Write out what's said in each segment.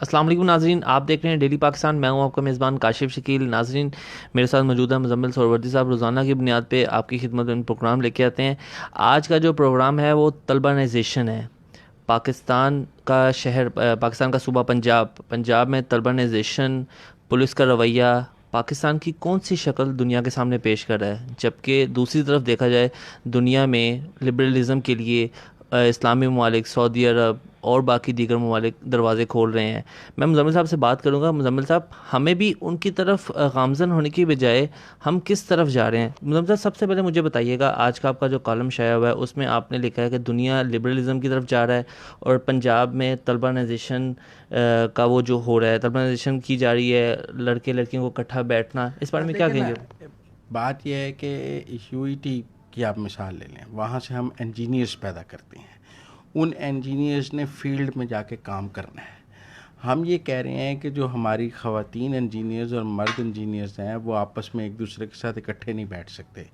अस्सलाम वालेकुम नाजरीन, आप देख रहे हैं डेली पाकिस्तान। मैं हूं आपका मेज़बान काशिफ शकील। नाजरीन, मेरे साथ मौजूद है मुजम्मिल सोहरवर्दी साहब। रोज़ाना की बुनियाद पे आपकी खिदमत में प्रोग्राम लेके आते हैं। आज का जो प्रोग्राम है वो तलबानाइजेशन है। पाकिस्तान का शहर पाकिस्तान का सूबा पंजाब में तलबानाइजेशन, पुलिस का रवैया पाकिस्तान की कौन सी शक्ल दुनिया के सामने पेश कर रहा है, जबकि दूसरी तरफ देखा जाए दुनिया में लिबरलिज़म के लिए इस्लामी ममालिक, सऊदी अरब और बाकी दीगर ममालिक दरवाज़े खोल रहे हैं। मैं मुजम्मिल साहब से बात करूंगा। मुजम्मिल साहब, हमें भी उनकी तरफ गामजन होने की बजाय हम किस तरफ जा रहे हैं? मुजम्मिल साहब, सबसे पहले मुझे बताइएगा, आज का आपका जो कॉलम शाया हुआ है उसमें आपने लिखा है कि दुनिया लिबरलिज़म की तरफ जा रहा है और पंजाब में तलबानाइजेशन का वो जो हो रहा है, तलबानाइजेशन की जा रही है, लड़के लड़कियों को इकट्ठा बैठना, इस बारे में क्या देखिए ना, कहेंगे? बात यह है कि यूईटी की आप मिसाल ले लें, वहाँ से हम इंजीनियर्स पैदा करते हैं। उन इंजीनियर्स ने फील्ड में जाके काम करना है। हम ये कह रहे हैं कि जो हमारी ख़वातीन इंजीनियर्स और मर्द इंजीनियर्स हैं वो आपस में एक दूसरे के साथ इकट्ठे नहीं बैठ सकते,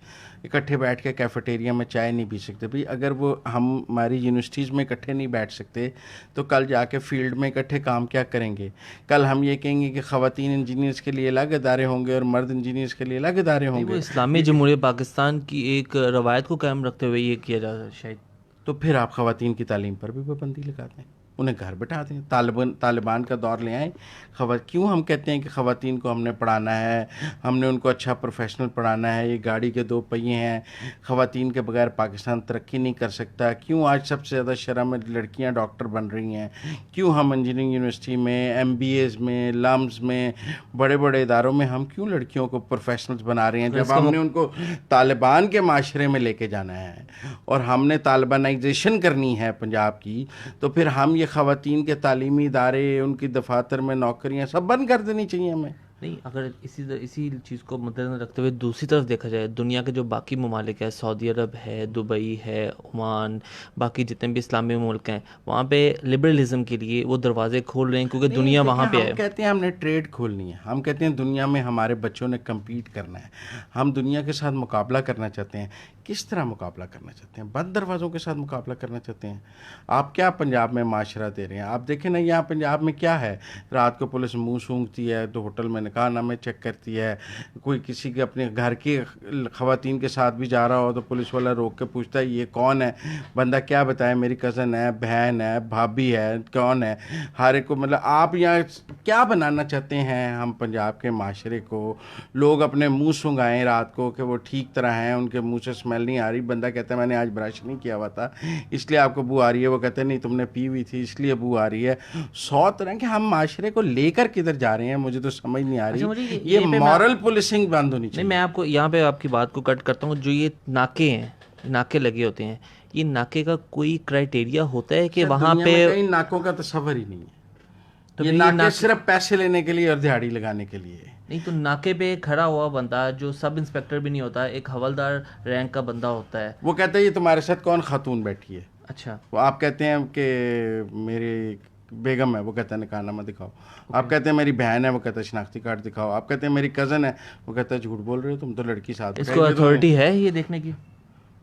इकट्ठे बैठ के कैफेटेरिया में चाय नहीं पी सकते। भाई अगर वो हम हमारी यूनिवर्सिटीज़ में इकट्ठे नहीं बैठ सकते तो कल जाके फील्ड में इकट्ठे काम क्या करेंगे? कल हम ये कहेंगे कि ख़वातीन इंजीनियर्स के लिए अलग इदारे होंगे और मर्द इंजीनियर्स के लिए अलग इदारे नहीं, वो होंगे। इस्लामी ये जमहूरियत पाकिस्तान की एक रवायत को कायम रखते हुए ये किया जा रहा है शायद। तो फिर आप ख़वातीन की तालीम पर भी पाबंदी लगा दें, उन्हें घर बैठा दें, तालिबान का दौर ले आएँ। क्यों हम कहते हैं कि ख़वातीन को हमने पढ़ाना है, हमने उनको अच्छा प्रोफेशनल पढ़ाना है, ये गाड़ी के दो पहिए हैं, ख़वातीन के बगैर पाकिस्तान तरक्की नहीं कर सकता? क्यों आज सबसे ज़्यादा शरह में लड़कियां डॉक्टर बन रही हैं? क्यों हम इंजीनियरिंग यूनिवर्सिटी में, MBAs में, लम्स में, बड़े बड़े इदारों में हम क्यों लड़कियों को प्रोफेशनल्स बना रहे हैं, अगर जब इसका हमने उनको तालिबान के माशरे में लेके जाना है और हमने तालिबानाइजेशन करनी है पंजाब की? तो फिर हम ये ख़वातीन के तालीमी इदारे, उनकी दफातर में नौकरियां सब बंद कर देनी चाहिए हमें। नहीं, अगर इसी चीज़ को मद्देनजर रखते हुए दूसरी तरफ देखा जाए, दुनिया के जो बाकी ममालिक है, सऊदी अरब है, दुबई है, ओमान, बाकी जितने भी इस्लामी मुल्क हैं, वहाँ पे लिबरलिज्म के लिए वो दरवाजे खोल रहे हैं क्योंकि नहीं दुनिया देखिए, वहाँ पे हम है। कहते हैं हमने ट्रेड खोलनी है, हम कहते हैं दुनिया में हमारे बच्चों ने कम्पीट करना है, हम दुनिया के साथ मुकाबला करना चाहते हैं। किस तरह मुकाबला करना चाहते हैं? बंद दरवाज़ों के साथ मुकाबला करना चाहते हैं? आप क्या पंजाब में माशरा दे रहे हैं? आप देखें ना, यहाँ पंजाब में क्या है, रात को पुलिस मुंह सूंघती है तो होटल में निकाहनामे चेक करती है। कोई किसी के अपने घर की ख़वातीन के साथ भी जा रहा हो तो पुलिस वाला रोक के पूछता है ये कौन है? बंदा क्या बताए, मेरी कज़न है, बहन है, भाभी है, कौन है? हर एक को, मतलब आप यहाँ क्या बनाना चाहते हैं? हम पंजाब के माशरे को, लोग अपने मुंह सूंघाएं रात को कि वो ठीक तरह हैं, उनके मुंह से स्मेल नहीं आ रही। बंदा कहता है मैंने आज ब्रश नहीं किया हुआ था इसलिए आपको बू आ रही है, वो कहते हैं नहीं तुमने पी हुई थी इसलिए बू आ रही है। 100 तरह के हम माशरे को लेकर किधर जा रहे हैं, मुझे तो समझ नहीं आ अच्छा, रही। मुझे ये पे मॉरल पुलिसिंग बंद होनी नहीं, मैं चाहिए। आपको यहाँ पे आपकी बात को कट करता हूँ। जो ये नाके हैं, नाके लगे होते हैं, ये नाके का कोई क्राइटेरिया होता है कि शायद वहाँ दुनिया पे? में कहीं नाकों का तस्वर ही नहीं है। तो ये फिर ये नाके नाके, सिर्फ पैसे लेने के लिए और दिहाड़ी लगाने के लिए है। नहीं तो नाके पे खड़ा हुआ बंदा जो सब इंस्पेक्टर भी नहीं होता, एक हवलदार रैंक का बंदा होता है। वो कहते हैं ये तुम्हारे साथ कौन खातून बैठी है? अच्छा। वो आप कहते हैं कि मेरी बेगम है, वो कहता है निकाहनामा दिखाओ। आप कहते हैं मेरी बहन है, वो कहता है शनाख्ती कार्ड दिखाओ। आप कहते हैं मेरी कज़न है, वो कहता है झूठ बोल रहे हो तुम तो लड़की साथ इसको बैठाई थी तुम्हें। अथॉरिटी है ये देखने की?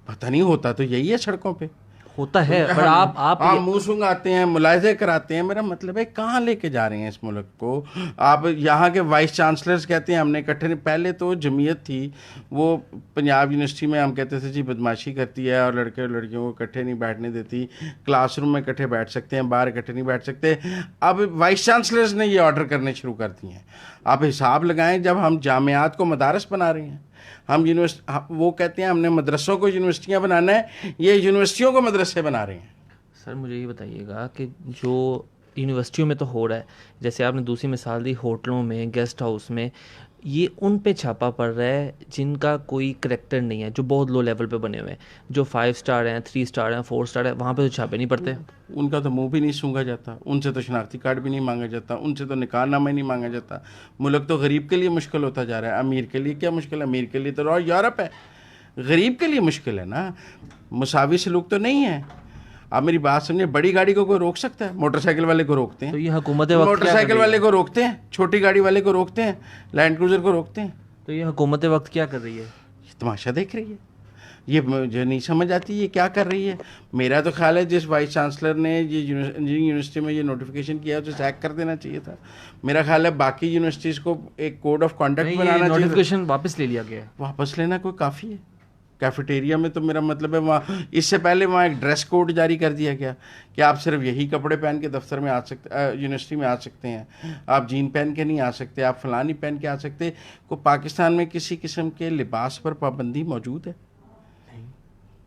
पता नहीं, होता तो यही है सड़कों पे। होता तो है, ये पर आप आप ये, मुंह सूंघाते हैं, मुलायजे कराते हैं। मेरा मतलब है कहाँ लेके जा रहे हैं इस मुल्क को आप? यहाँ के वाइस चांसलर्स कहते हैं हमने इकट्ठे नहीं, पहले तो जमीयत थी, वो पंजाब यूनिवर्सिटी में हम कहते थे जी बदमाशी करती है और लड़के और लड़कियों को इकट्ठे नहीं बैठने देती, क्लासरूम में इकट्ठे बैठ सकते हैं, बाहर इकट्ठे नहीं बैठ सकते। अब वाइस चांसलर्स ने ये ऑर्डर करने शुरू कर दिए हैं। आप हिसाब लगाएं, जब हम जामियात को मदारस बना रहे हैं, हम वो कहते हैं हमने मदरसों को यूनिवर्सिटियाँ बनाना है, ये यूनिवर्सिटियों को मदरसे बना रहे हैं। सर मुझे ये बताइएगा कि जो यूनिवर्सिटियों में तो हो रहा है, जैसे आपने दूसरी मिसाल दी होटलों में, गेस्ट हाउस में, ये उन पे छापा पड़ रहा है जिनका कोई करैक्टर नहीं है, जो बहुत लो लेवल पे बने हुए हैं, जो 5 स्टार हैं, 3 स्टार हैं, 4 स्टार हैं, वहाँ पे तो छापे नहीं पड़ते। उनका तो मुंह भी नहीं सूंघा जाता, उनसे तो शनाख्ती कार्ड भी नहीं मांगा जाता, उनसे तो निकाहनामा ही नहीं मांगा जाता। मुल्क तो गरीब के लिए मुश्किल होता जा रहा है। अमीर के लिए क्या मुश्किल है? अमीर के लिए तो और यूरोप है, गरीब के लिए मुश्किल है ना। मुसावी सलूक तो नहीं है। आप मेरी बात समझे, बड़ी गाड़ी को कोई रोक सकता है? मोटरसाइकिल वाले को रोकते तो हैं, ये हुकूमत वक्त क्या कर मोटरसाइकिल रही वाले है? को रोकते हैं, छोटी गाड़ी वाले को रोकते हैं, लैंड क्रूजर को रोकते हैं। तो ये हुकूमत वक्त क्या कर रही है? ये तमाशा देख रही है। ये मुझे नहीं समझ आती ये क्या कर रही है। मेरा तो ख्याल है जिस वाइस चांसलर ने ये इंजीनियरिंग यूनिवर्सिटी में ये नोटिफिकेशन किया उसे सैक कर देना चाहिए था। मेरा ख्याल है बाकी यूनिवर्सिटीज़ को एक कोड ऑफ कंडक्ट बनाना चाहिए। नोटिफिकेशन वापस ले लिया गया है। वापस लेना कोई काफ़ी है। कैफेटेरिया में तो मेरा मतलब है वहाँ इससे पहले वहाँ एक ड्रेस कोड जारी कर दिया गया कि आप सिर्फ यही कपड़े पहन के दफ्तर में आ सकते, यूनिवर्सिटी में आ सकते हैं, आप जीन पहन के नहीं आ सकते, आप फलानी पहन के आ सकते। को पाकिस्तान में किसी किस्म के लिबास पर पाबंदी मौजूद है?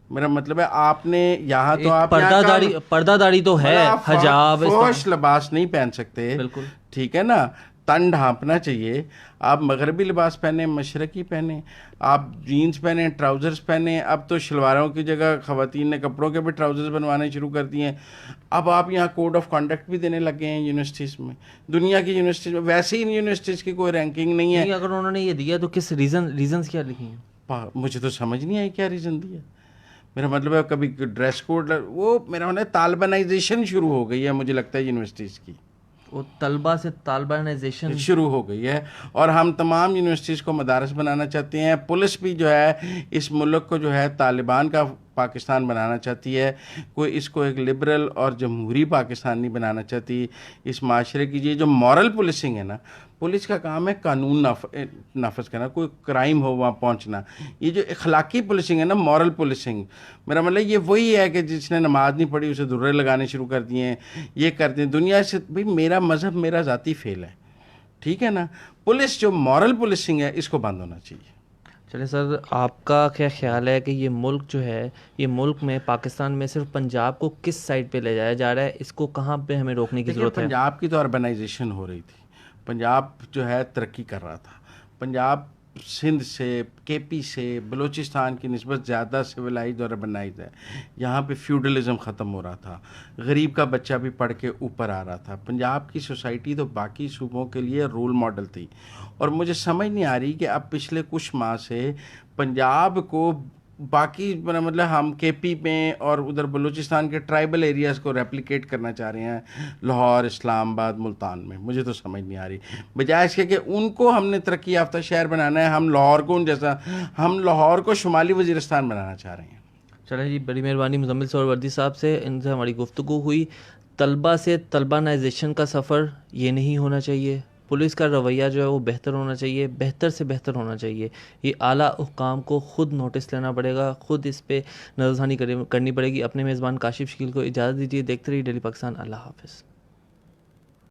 मेरा मतलब है आपने यहाँ तो आप पर्दादारी तो है, हिजाब फौश लिबास नहीं पहन सकते, बिल्कुल ठीक है ना, तन ढांपना चाहिए। आप मगरबी लिबास पहने, मशरकी पहने, आप जीन्स पहने, ट्राउज़र्स पहने। अब तो शलवारों की जगह ख़वातीन ने कपड़ों के भी ट्राउज़र्स बनवाने शुरू कर दिए हैं। अब आप यहाँ कोड ऑफ कंडक्ट भी देने लगे हैं यूनिवर्सिटीज़ में। दुनिया की यूनिवर्सिटीज़ में वैसे ही यूनिवर्सिटीज़ की कोई रैंकिंग नहीं है। अगर उन्होंने ये दिया तो किस रीज़न्स क्या लिखे हैं? मुझे तो समझ नहीं आई क्या रीज़न दिया। मेरा मतलब है कभी ड्रेस कोड वो मेरा मतलब तालिबानाइजेशन शुरू हो गई है मुझे लगता है यूनिवर्सिटीज़ की। वो तलबा से तालिबानाइजेशन शुरू हो गई है और हम तमाम यूनिवर्सिटीज़ को मदारस बनाना चाहते हैं। पुलिस भी जो है इस मुल्क को जो है तालिबान का पाकिस्तान बनाना चाहती है। कोई इसको एक लिबरल और जमहूरी पाकिस्तान नहीं बनाना चाहती। इस माशरे की ये जो मॉरल पुलिसिंग है ना, पुलिस का काम है कानून नाफज करना, कोई क्राइम हो वहाँ पहुँचना। ये जो अखलाकी पुलिसिंग है ना, मॉरल पुलिसिंग, मेरा मतलब ये वही है कि जिसने नमाज नहीं पढ़ी उसे दुर्रे लगाने शुरू कर दिए हैं, ये करते हैं दुनिया से। भाई मेरा मज़हब मेरा ज़ाती फेल है, ठीक है ना। पुलिस जो मॉरल पुलिसिंग है इसको बंद होना चाहिए। चलिए सर, आपका क्या ख्याल है कि ये मुल्क जो है, ये मुल्क में पाकिस्तान में सिर्फ पंजाब को किस साइड पे ले जाया जा रहा है? इसको कहाँ पे हमें रोकने की ज़रूरत है? पंजाब की तो अर्बनाइजेशन हो रही थी, पंजाब जो है तरक्की कर रहा था। पंजाब सिंध से, केपी से, बलूचिस्तान की निस्बत ज़्यादा सिविलाइज और अर्बनाइज है। यहाँ पे फ्यूडलिज्म ख़त्म हो रहा था, गरीब का बच्चा भी पढ़ के ऊपर आ रहा था। पंजाब की सोसाइटी तो बाकी सूबों के लिए रोल मॉडल थी। और मुझे समझ नहीं आ रही कि अब पिछले कुछ माह से पंजाब को बाकी मतलब हम केपी में और उधर बलूचिस्तान के ट्राइबल एरियाज़ को रेप्लिकेट करना चाह रहे हैं लाहौर, इस्लामाबाद, मुल्तान में। मुझे तो समझ नहीं आ रही। बजाय इसके कि उनको हमने तरक्की याफ्ता शहर बनाना है, हम लाहौर को जैसा, हम लाहौर को शुमाली वज़ीरिस्तान बनाना चाह रहे हैं। चलिए जी, बड़ी मेहरबानी मुज़म्मिल सोहरावर्दी साहब से, इनसे हमारी गुफ्तगू हुई। तलबा से तलबानाइजेशन का सफ़र ये नहीं होना चाहिए। पुलिस का रवैया जो है वो बेहतर होना चाहिए, बेहतर से बेहतर होना चाहिए। ये आला हुकाम को ख़ुद नोटिस लेना पड़ेगा, ख़ुद इस पे नज़रसानी करनी पड़ेगी। अपने मेज़बान काशिफ शकील को इजाज़त दीजिए। देखते रहिए डेली पाकिस्तान। अल्लाह हाफ़िज़।